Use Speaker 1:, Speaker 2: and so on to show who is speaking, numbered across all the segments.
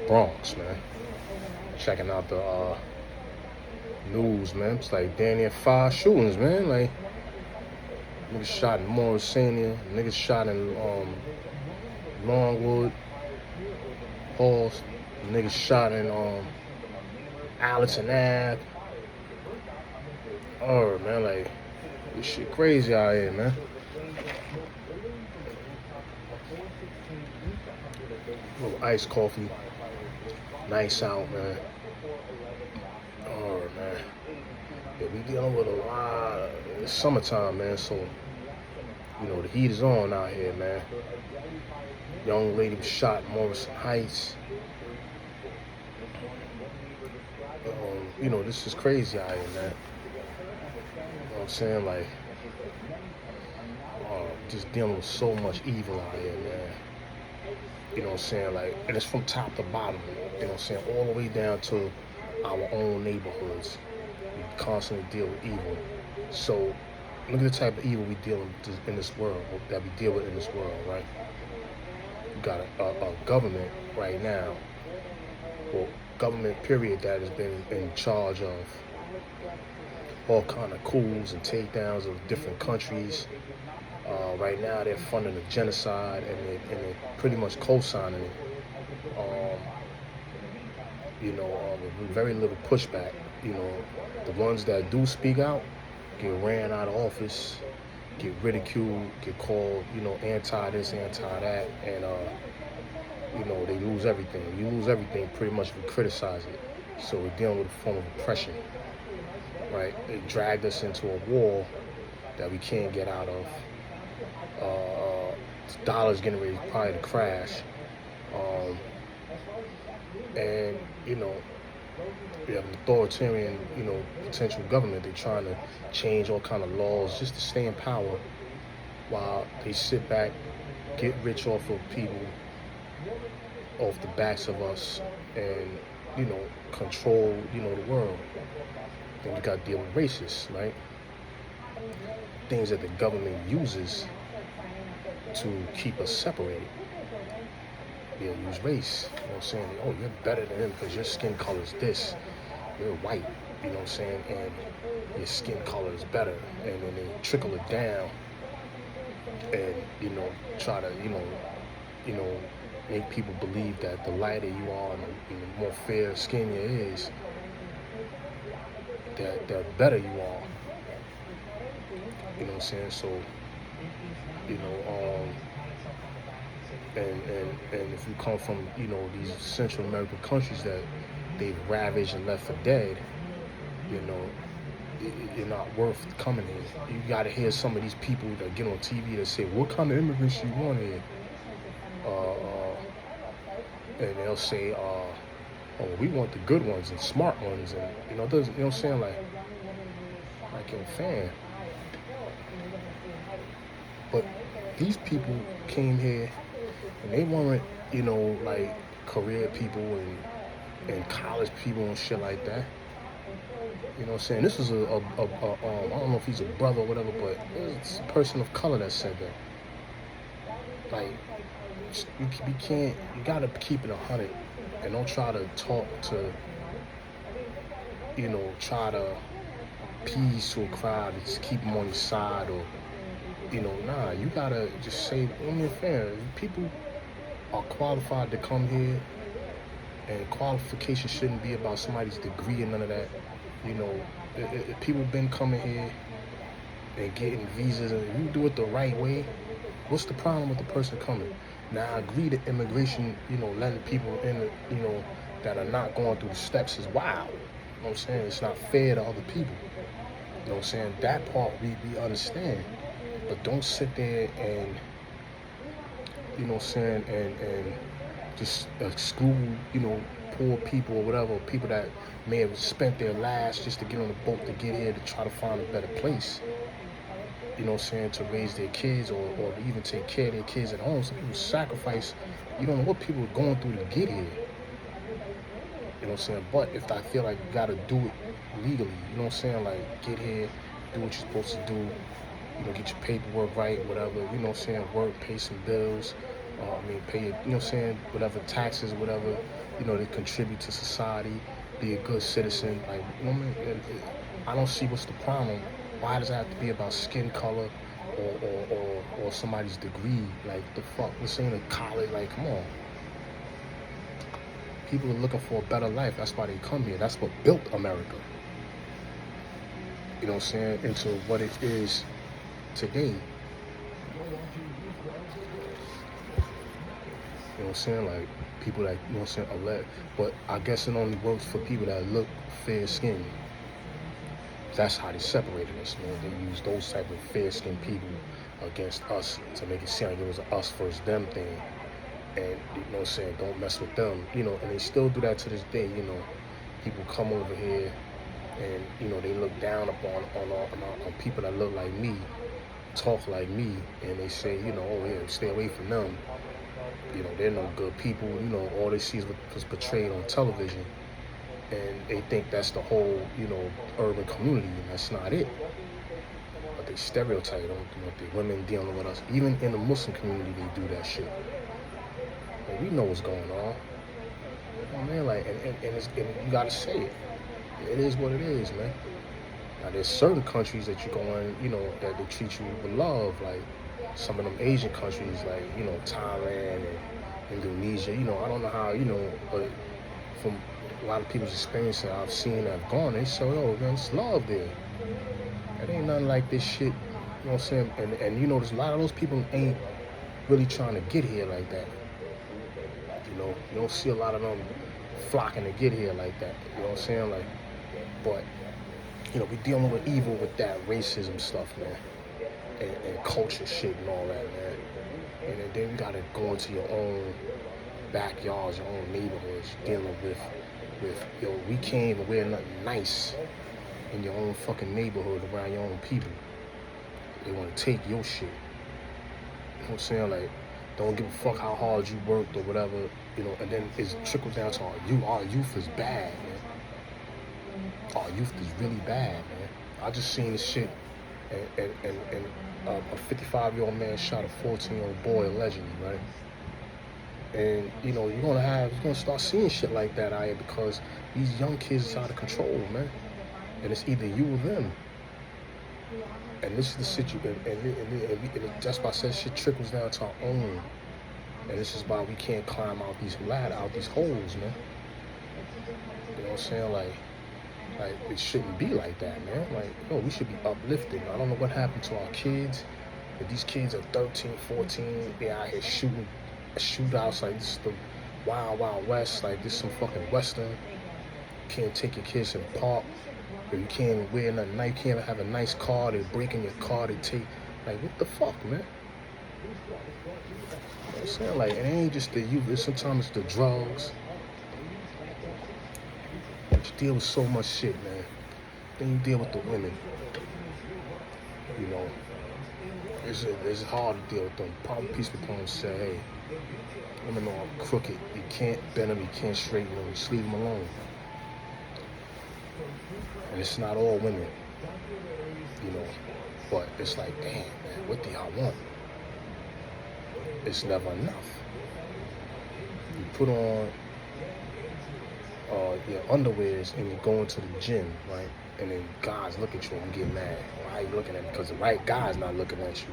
Speaker 1: Bronx, man. Checking out the news, man. It's like damn near 5 shootings, man. Like niggas shot in Morrisania, niggas shot in Longwood, Halls, niggas shot in Allerton Ave. Oh man, like this shit crazy out here, man. Little iced coffee, nice out, man. Oh man, yeah, we dealing with a lot. It's summertime, man, so you know the heat is on out here, man. Young lady was shot in Morrison Heights. You know, this is crazy out here, man. You know what I'm saying? Like, just dealing with so much evil out here, man. You know what I'm saying? Like, and it's from top to bottom, you know what I'm saying? All the way down to our own neighborhoods. We constantly deal with evil. So, look at the type of evil we deal with in this world, that we deal with in this world, right? You got a government right now, well, government period, that has been in charge of all kind of coups and takedowns of different countries. Right now, they're funding a genocide, and they're pretty much co-signing it. With very little pushback. You know, the ones that do speak out get ran out of office, get ridiculed, get called, you know, anti this, anti that, and you know, they lose everything. You lose everything pretty much if you criticize it. So we're dealing with a form of oppression, right? They dragged us into a war that we can't get out of. The dollar's getting ready probably to crash. And, you know, we have an authoritarian, you know, potential government. They're trying to change all kind of laws just to stay in power while they sit back, get rich off of people, off the backs of us, and, you know, control, you know, the world. Then you got to deal with racists, right? Things that the government uses to keep us separated. They'll use race, you know what I'm saying? Oh, you're better than him because your skin color is this. You're white, you know what I'm saying? And your skin color is better. And then they trickle it down and, you know, try to, you know, make people believe that the lighter you are and the more fair skin you is, that the better you are. You know what I'm saying? So, you know, and if you come from, you know, these Central American countries that they've ravaged and left for dead, you know, you're not worth coming here. You got to hear some of these people that get on TV that say, what kind of immigrants you want here? And they'll say, oh, we want the good ones and smart ones, and you know, doesn't, you know what I'm saying? Like you're a fan. But these people came here and they weren't, you know, like career people and college people and shit like that. You know what I'm saying? This is I don't know if he's a brother or whatever, but it's a person of color that said that. Like, you gotta keep it 100 and don't try to talk to, you know, try to appease to a crowd and just keep them on your side, or, you know, nah, you gotta just say, I mean, fair, people are qualified to come here, and qualification shouldn't be about somebody's degree and none of that. You know, if people been coming here and getting visas, and you do it the right way, what's the problem with the person coming? Now, I agree that immigration, you know, letting people in, you know, that are not going through the steps is wild. You know what I'm saying? It's not fair to other people. You know what I'm saying? That part we understand. But don't sit there and, you know what I'm saying, and just exclude, you know, poor people or whatever, people that may have spent their lives just to get on the boat to get here to try to find a better place. You know what I'm saying, to raise their kids or to even take care of their kids at home. Some people sacrifice, you don't know what people are going through to get here. You know what I'm saying? But if I feel like you gotta do it legally, you know what I'm saying, like get here, do what you're supposed to do, you know, get your paperwork right, whatever, you know what I'm saying, work, pay some bills, pay your, you know what I'm saying, whatever taxes, whatever, you know, they contribute to society, be a good citizen. Like, you know what I mean? I don't see what's the problem. Why does it have to be about skin color or somebody's degree? Like, the fuck? This ain't a college. Like, come on. People are looking for a better life. That's why they come here. That's what built America. You know what I'm saying? Into what it is today. You know what I'm saying? Like, people that, you know what I'm saying, elect. But I guess it only works for people that look fair-skinned. That's how they separated us, man. They used those type of fair-skinned people against us to make it seem like it was an us versus them thing. And, you know what I'm saying, don't mess with them. You know, and they still do that to this day, you know. People come over here and, you know, they look down upon on people that look like me, talk like me, and they say, you know, oh yeah, stay away from them. You know, they're no good people. You know, all they see is what was portrayed on television. And they think that's the whole, you know, urban community, and that's not it. But they stereotype them, you know, the women dealing with us. Even in the Muslim community, they do that shit. Like, we know what's going on. You know, man, like, and you gotta say it. It is what it is, man. Now, there's certain countries that you go in, you know, that they treat you with love, like some of them Asian countries, like, you know, Thailand and Indonesia. You know, I don't know how, you know, but from a lot of people's experience that I've seen that have gone, they say, oh, man, it's love there. It ain't nothing like this shit, you know what I'm saying? And you know, there's a lot of those people ain't really trying to get here like that. You know, you don't see a lot of them flocking to get here like that. You know what I'm saying? Like, but, you know, we dealing with evil with that racism stuff, man. And culture shit and all that, man. And then you gotta go into your own backyards, your own neighborhoods, dealing with yo, we can't even wear nothing nice in your own fucking neighborhood around your own people. They wanna take your shit. You know what I'm saying? Like, don't give a fuck how hard you worked or whatever, you know, and then it trickles down to our youth is bad, man. Our youth is really bad, man. I just seen this shit, and a 55-year-old man shot a 14-year-old boy allegedly, right? And, you know, you're gonna start seeing shit like that out here because these young kids is out of control, man. And it's either you or them. And this is the situation, and that's why I said shit trickles down to our own. And this is why we can't climb out these holes, man. You know what I'm saying? Like it shouldn't be like that, man. Like, no, we should be uplifting. I don't know what happened to our kids. If these kids are 13, 14, they out here shooting shootouts like this is the wild, wild west. Like, this is some fucking western. You can't take your kids to the park. You can't wear nothing nice. You can't have a nice car. They break in your car. They take, like, what the fuck, man? You know what I'm saying? Like, it ain't just the youth. Sometimes it's the drugs. You deal with so much shit, man. Then you deal with the women. You know, it's hard to deal with them. Probably Peace with Poems say, hey, women are crooked. You can't bend them. You can't straighten them. Just leave them alone. And it's not all women, you know, but it's like, damn, man, what do y'all want? It's never enough. You put on your underwears and you go into the gym, right? And then guys look at you and get mad. Why are you looking at me? Because the right guy's not looking at you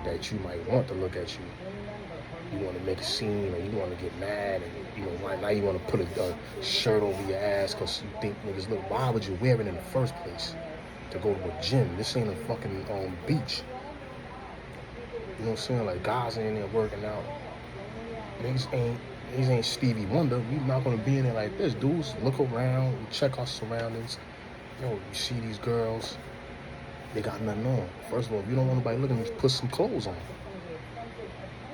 Speaker 1: that you might want to look at you. You want to make a scene, or you want to get mad, and you know, right now you want to put a shirt over your ass because you think niggas look. Why would you wear it in the first place? To go to a gym. This ain't a fucking beach. You know what I'm saying? Like, guys ain't there working out. Niggas ain't Stevie Wonder. We not gonna be in there like this, dudes. Look around, we check our surroundings. Yo, you see these girls, they got nothing on. First of all, if you don't want nobody looking, just put some clothes on.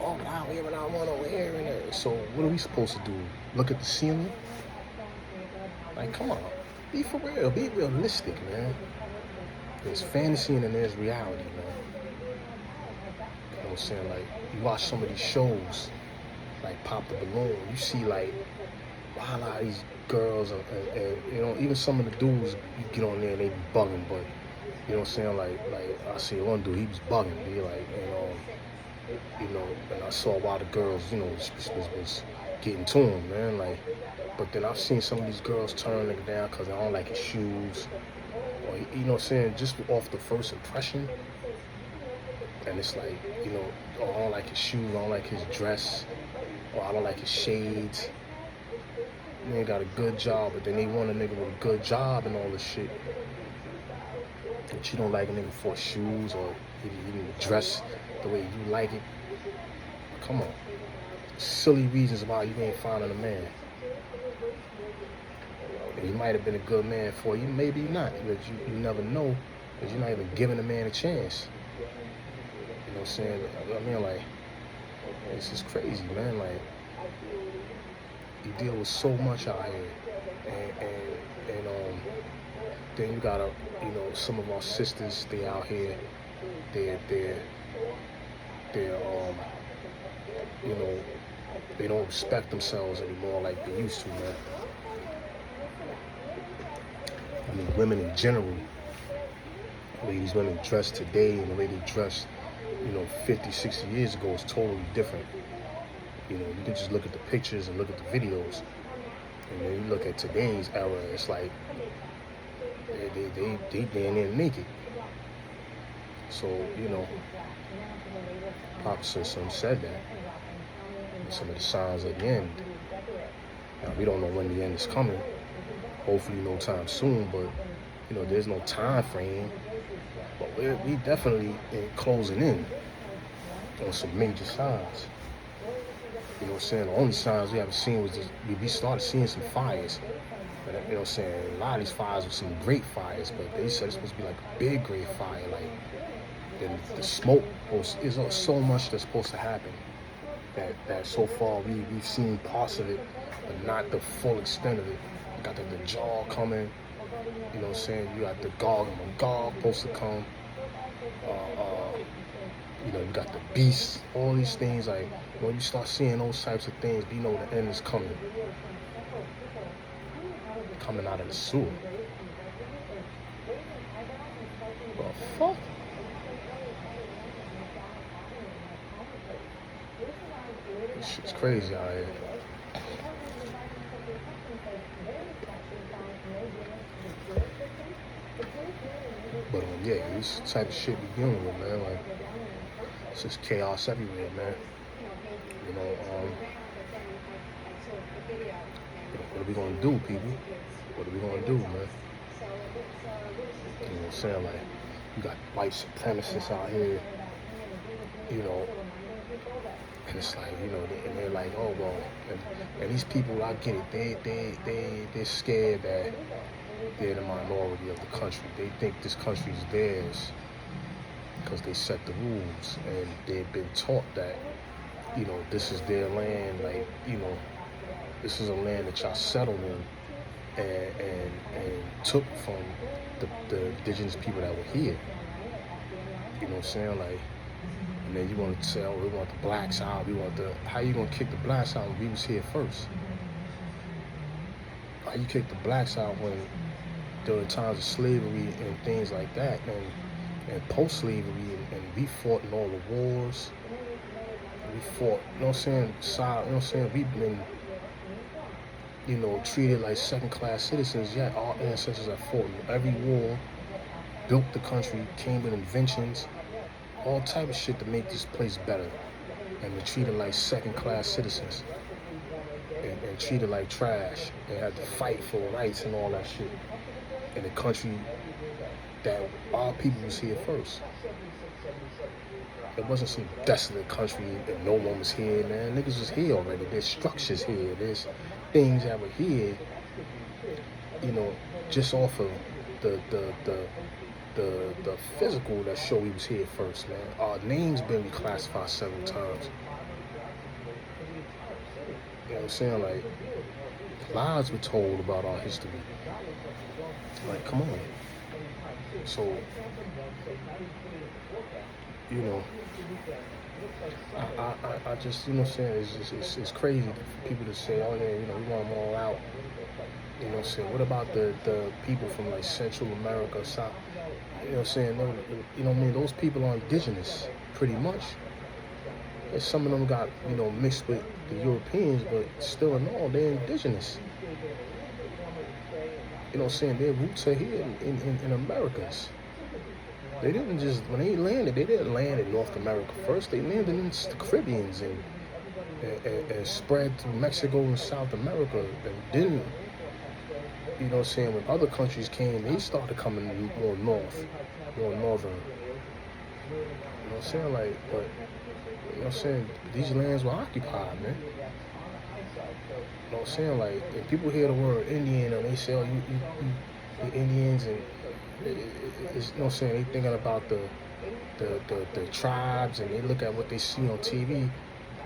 Speaker 1: Oh, but I wear what I want to wear in there. So what are we supposed to do? Look at the ceiling? Like, come on. Be for real. Be realistic, man. There's fantasy and then there's reality, man. You know what I'm saying? Like, you watch some of these shows, like Pop the Balloon. You see, like, wow, a lot of these girls, and you know, even some of the dudes, you get on there and they be bugging, but, you know what I'm saying? Like I see one dude, he was bugging. He like, you know, and I saw a lot of girls, you know, was getting to him, man. Like, but then I've seen some of these girls turn nigga down because they don't like his shoes, or you know what I'm saying, just off the first impression. And it's like, you know, oh, I don't like his shoes, I don't like his dress, or I don't like his shades. They ain't got a good job, but then they want a nigga with a good job and all this shit. But you don't like a nigga for shoes, or he didn't dress the way you like it. Come on. Silly reasons why you ain't finding a man. And he might have been a good man for you, maybe not, but you never know, because you're not even giving a man a chance. You know what I'm saying? I mean, like, it's just crazy, man. Like, you deal with so much out here, and then you gotta, you know, some of our sisters, they out here, they're you know, they don't respect themselves anymore like they used to, man. I mean, women in general, the way these women dress today and the way they dress, you know, 50, 60 years ago is totally different. You know, you can just look at the pictures and look at the videos. And then you look at today's era, it's like, they damn near naked. So, you know, Papa Simpson said that. And some of the signs at the end. Now, we don't know when the end is coming. Hopefully no time soon, but, you know, there's no time frame. But we definitely closing in on some major signs. You know what I'm saying? The only signs we haven't seen was just, we started seeing some fires. But, you know what I'm saying? A lot of these fires were some great fires, but they said it's supposed to be like a big great fire. Like, the smoke is so much that's supposed to happen. That so far we've seen parts of it, but not the full extent of it. You got the jaw coming, you know what I'm saying? You got the Gog and Magog supposed to come. You know, you got the beast, all these things. Like, when you start seeing those types of things, you know the end is coming. Coming out of the sewer. Well, fuck. This shit's crazy out here. But yeah, this type of shit we dealing with, man. Like, it's just chaos everywhere, man. You know, what are we gonna do, people? What are we gonna do, man? You know what I'm saying? Like, you got white supremacists out here, you know, and it's like, you know, and they're like, oh, well, and these people, I get it, they're scared that they're the minority of the country. They think this country is theirs because they set the rules, and they've been taught that, you know, this is their land, like, you know, this is a land that y'all settled in and took from the indigenous people that were here. You know what I'm saying? Like, and then you want to say, oh, we want the blacks out, how you gonna kick the blacks out when we was here first? How you kick the blacks out when during times of slavery and things like that, and post-slavery, and we fought in all the wars. We fought, you know what I'm saying, you know what I'm saying, we've been, you know, treated like second-class citizens, yet our ancestors have fought in every war, built the country, came with inventions, all type of shit to make this place better, and we're treated like second-class citizens, and treated like trash, and had to fight for rights and all that shit, in a country that our people was here first. It wasn't some desolate country that no one was here, man. Niggas was here already. There's structures here. There's things that were here, you know, just off of the physical that show we was here first, man. Our names been reclassified several times. You know what I'm saying? Like, lies were told about our history. Like, come on. So, you know, I just, you know what I'm saying, it's crazy for people to say, oh yeah, you know, we want them all out. You know what I'm saying? What about the people from like Central America, South? You know what I'm saying? You know what I mean? Those people are indigenous, pretty much. And some of them got, mixed with the Europeans, but still in all, they're indigenous. You know what I'm saying? Their roots are here in Americas. They didn't just, when they landed, they didn't land in North America first. They landed in the Caribbeans and spread through Mexico and South America. And then, you know what I'm saying, when other countries came, they started coming more north, more northern. You know what I'm saying? Like, but, you know what I'm saying? These lands were occupied, man. You know what I'm saying? Like, if people hear the word Indian and they say, oh, you Indians, and it's, you know what I'm saying, they thinking about the tribes, and they look at what they see on TV.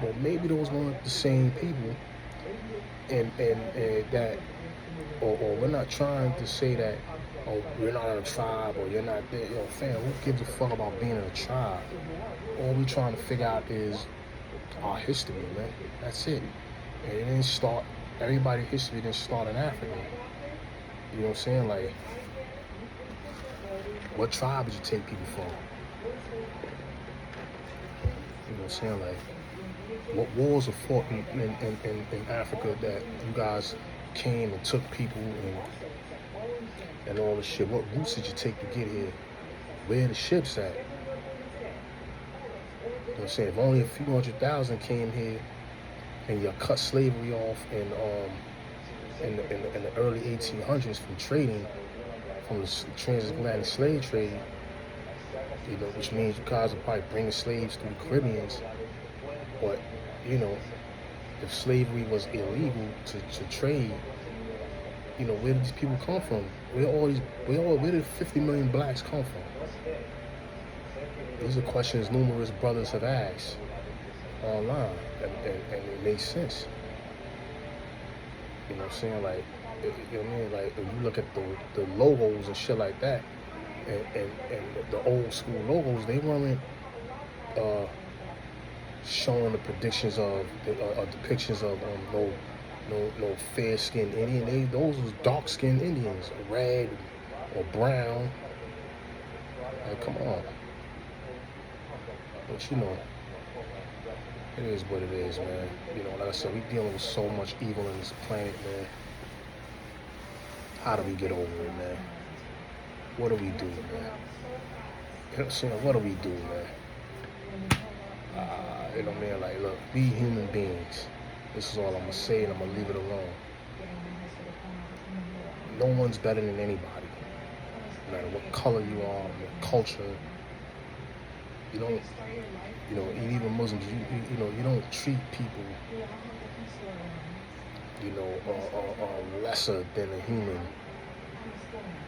Speaker 1: Well, maybe those weren't the same people, and that, or we're not trying to say that, oh, you're not in a tribe, or you're not there. Fam, who gives a fuck about being in a tribe? All we're trying to figure out is our history, man. That's it. And it didn't start, everybody's history didn't start in Africa. You know what I'm saying? Like, what tribe did you take people from? You know what I'm saying? Like, what wars were fought in Africa that you guys came and took people and all this shit? What routes did you take to get here? Where the ships at? You know what I'm saying? If only a few 100,000 came here and you cut slavery off in the early 1800s from trading, from the transatlantic slave trade, which means you guys are probably bringing slaves through the Caribbeans. But, if slavery was illegal to trade, where did these people come from? Where did 50 million blacks come from? These are questions numerous brothers have asked online, and it makes sense. You know what I'm saying? Like, you know what I mean? Like, when you look at the logos and shit like that, and the old school logos, they weren't showing the predictions of depictions of no fair-skinned Indian. Those was dark-skinned Indians, red or brown. Like, come on. But it is what it is, man. Like I said, we dealing with so much evil on this planet, man. How do we get over it, man? What do we do, man? You know what I'm saying? What do we do, man? You know what I mean? Like, look, we human beings. This is all I'm gonna say, and I'm gonna leave it alone. No one's better than anybody. No matter what color you are, what culture. You don't, even Muslims, you don't treat people, lesser than a human,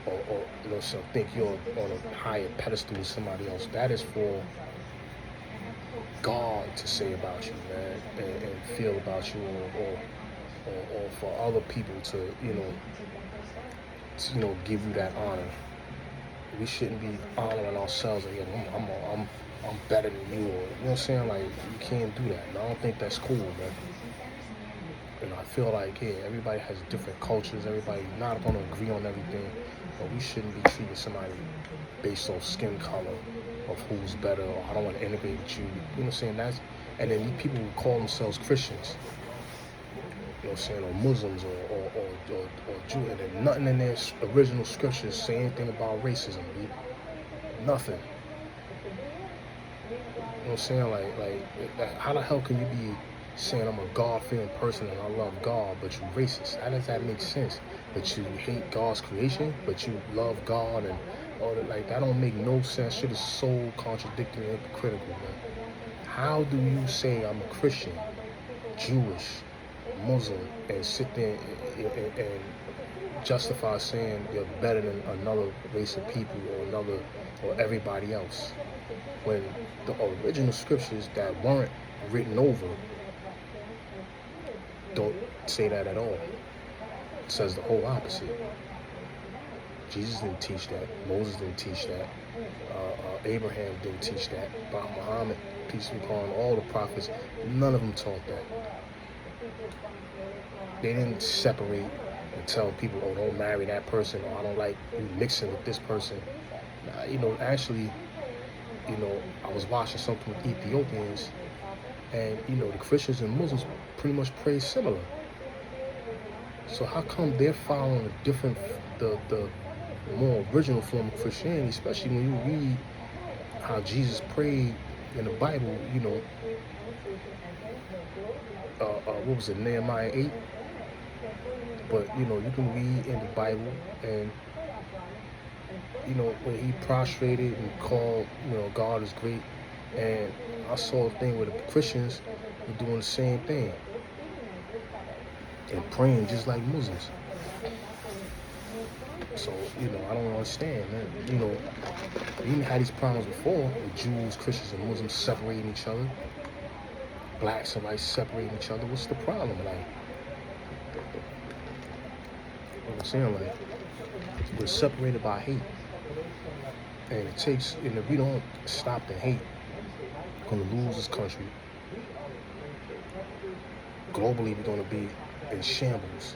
Speaker 1: or so think you're on a higher pedestal than somebody else. That is for God to say about you, man, and feel about you, or for other people to, give you that honor. We shouldn't be honoring ourselves and I'm better than you, or, you know what I'm saying? Like, you can't do that. And I don't think that's cool, man. I feel like, everybody has different cultures. Everybody not going to agree on everything, but we shouldn't be treating somebody based off skin color, of who's better, or I don't want to integrate with you. You know what I'm saying? And then people who call themselves Christians, you know what I'm saying, or Muslims, or Jew, and then nothing in their original scriptures say anything about racism, dude. Nothing. You know what I'm saying? Like, how the hell can you be saying I'm a God-fearing person and I love God, but you racist? How does that make sense? But you hate God's creation, but you love God, and all that? Like, that don't make no sense. Shit is so contradictory and hypocritical, man. How do you say I'm a Christian, Jewish, Muslim, and sit there and justify saying you're better than another race of people, or everybody else, when the original scriptures that weren't written over don't say that at all? It says the whole opposite. Jesus didn't teach that. Moses didn't teach that. Abraham didn't teach that. Muhammad, peace be upon all the prophets, none of them taught that. They didn't separate and tell people, oh, don't marry that person, or I don't like you mixing with this person. Actually, I was watching something with Ethiopians, And, you know, the Christians and Muslims pretty much pray similar. So how come they're following a different, the more original form of Christianity, especially when you read how Jesus prayed in the Bible, you know, what was it, Nehemiah 8? But, you know, you can read in the Bible and, you know, when he prostrated and called, you know, God is great. And I saw a thing where the Christians were doing the same thing and praying just like Muslims. So, you know, I don't understand, man. You know, we even had these problems before with Jews, Christians, and Muslims separating each other. Blacks and whites separating each other. What's the problem? Like, what I'm saying, like, we're separated by hate. And it takes, and if we don't stop the hate, we're going to lose this country. Globally, we're going to be in shambles.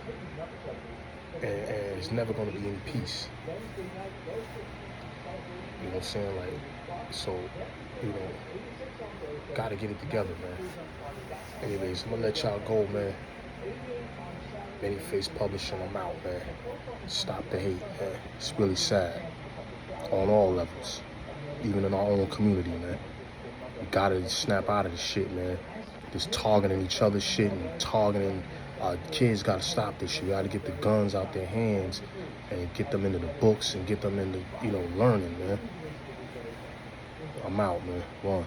Speaker 1: And it's never going to be any peace. You know what I'm saying? Like, so, you know, got to get it together, man. Anyways, I'm going to let y'all go, man. Manyface Publishing, I'm out, man. Stop the hate, man. It's really sad. On all levels. Even in our own community, man. We gotta snap out of this shit, man. This targeting each other's shit and targeting kids. Gotta stop this shit. We gotta get the guns out their hands and get them into the books and get them into, you know, learning, man. I'm out, man. One.